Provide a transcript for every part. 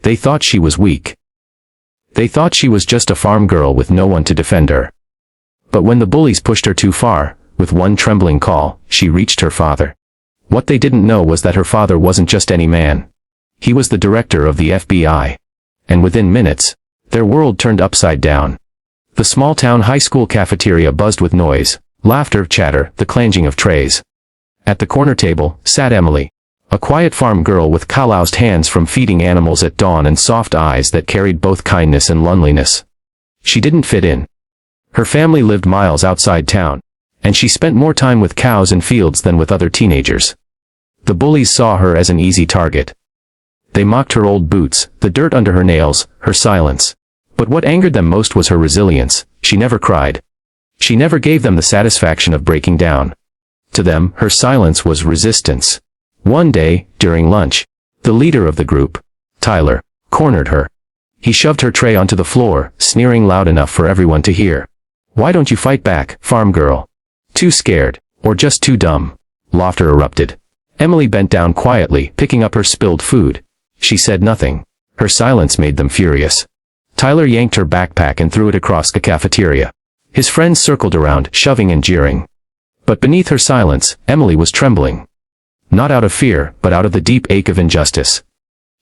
They thought she was weak. They thought she was just a farm girl with no one to defend her. But when the bullies pushed her too far, with one trembling call, she reached her father. What they didn't know was that her father wasn't just any man. He was the director of the FBI. And within minutes, their world turned upside down. The small-town high school cafeteria buzzed with noise, laughter, chatter, the clanging of trays. At the corner table sat Emily, a quiet farm girl with calloused hands from feeding animals at dawn and soft eyes that carried both kindness and loneliness. She didn't fit in. Her family lived miles outside town, and she spent more time with cows and fields than with other teenagers. The bullies saw her as an easy target. They mocked her old boots, the dirt under her nails, her silence. But what angered them most was her resilience. She never cried. She never gave them the satisfaction of breaking down. To them, her silence was resistance. One day, during lunch, the leader of the group, Tyler, cornered her. He shoved her tray onto the floor, sneering loud enough for everyone to hear. "Why don't you fight back, farm girl? Too scared, or just too dumb?" Laughter erupted. Emily bent down quietly, picking up her spilled food. She said nothing. Her silence made them furious. Tyler yanked her backpack and threw it across the cafeteria. His friends circled around, shoving and jeering. But beneath her silence, Emily was trembling. Not out of fear, but out of the deep ache of injustice.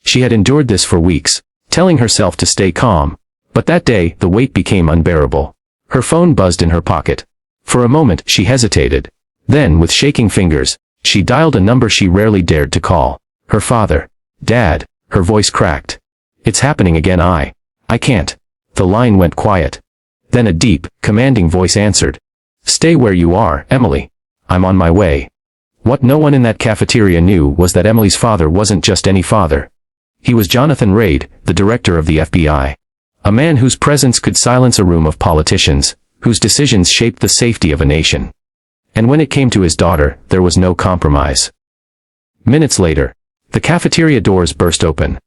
She had endured this for weeks, telling herself to stay calm. But that day, the weight became unbearable. Her phone buzzed in her pocket. For a moment, she hesitated. Then, with shaking fingers, she dialed a number she rarely dared to call. Her father. "Dad," her voice cracked. "It's happening again. I can't." The line went quiet. Then a deep, commanding voice answered. "Stay where you are, Emily. I'm on my way." What no one in that cafeteria knew was that Emily's father wasn't just any father. He was Jonathan Reid, the director of the FBI. A man whose presence could silence a room of politicians, whose decisions shaped the safety of a nation. And when it came to his daughter, there was no compromise. Minutes later, the cafeteria doors burst open.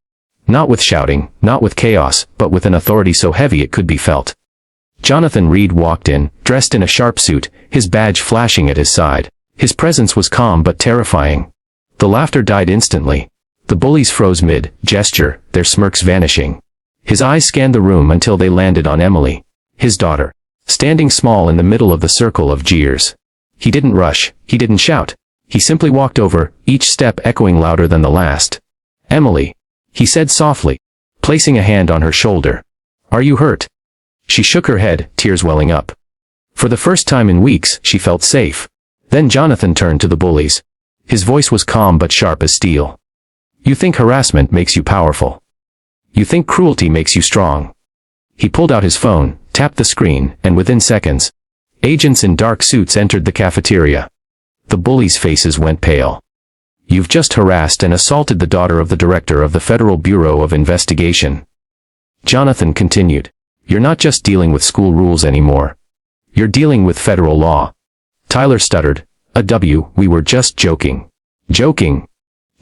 Not with shouting, not with chaos, but with an authority so heavy it could be felt. Jonathan Reid walked in, dressed in a sharp suit, his badge flashing at his side. His presence was calm but terrifying. The laughter died instantly. The bullies froze mid-gesture, their smirks vanishing. His eyes scanned the room until they landed on Emily, his daughter, standing small in the middle of the circle of jeers. He didn't rush, he didn't shout. He simply walked over, each step echoing louder than the last. "Emily," he said softly, placing a hand on her shoulder. "Are you hurt?" She shook her head, tears welling up. For the first time in weeks, she felt safe. Then Jonathan turned to the bullies. His voice was calm but sharp as steel. "You think harassment makes you powerful. You think cruelty makes you strong." He pulled out his phone, tapped the screen, and within seconds, agents in dark suits entered the cafeteria. The bullies' faces went pale. "You've just harassed and assaulted the daughter of the director of the Federal Bureau of Investigation." Jonathan continued. "You're not just dealing with school rules anymore. You're dealing with federal law." Tyler stuttered. We were just joking." "Joking?"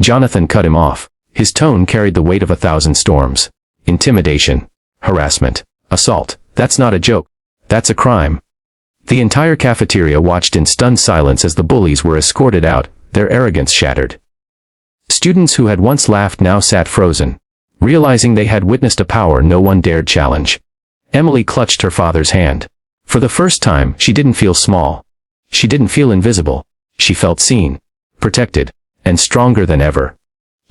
Jonathan cut him off. His tone carried the weight of 1,000 storms. "Intimidation. Harassment. Assault. That's not a joke. That's a crime." The entire cafeteria watched in stunned silence as the bullies were escorted out, their arrogance shattered. Students who had once laughed now sat frozen, realizing they had witnessed a power no one dared challenge. Emily clutched her father's hand. For the first time, she didn't feel small. She didn't feel invisible. She felt seen, protected, and stronger than ever.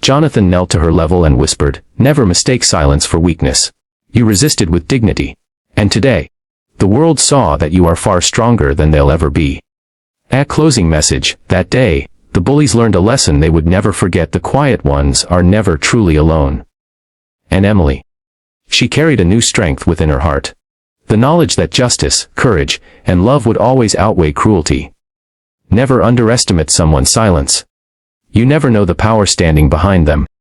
Jonathan knelt to her level and whispered, "Never mistake silence for weakness. You resisted with dignity. And today, the world saw that you are far stronger than they'll ever be." At closing message, that day, the bullies learned a lesson they would never forget: the quiet ones are never truly alone. And Emily. She carried a new strength within her heart. The knowledge that justice, courage, and love would always outweigh cruelty. Never underestimate someone's silence. You never know the power standing behind them.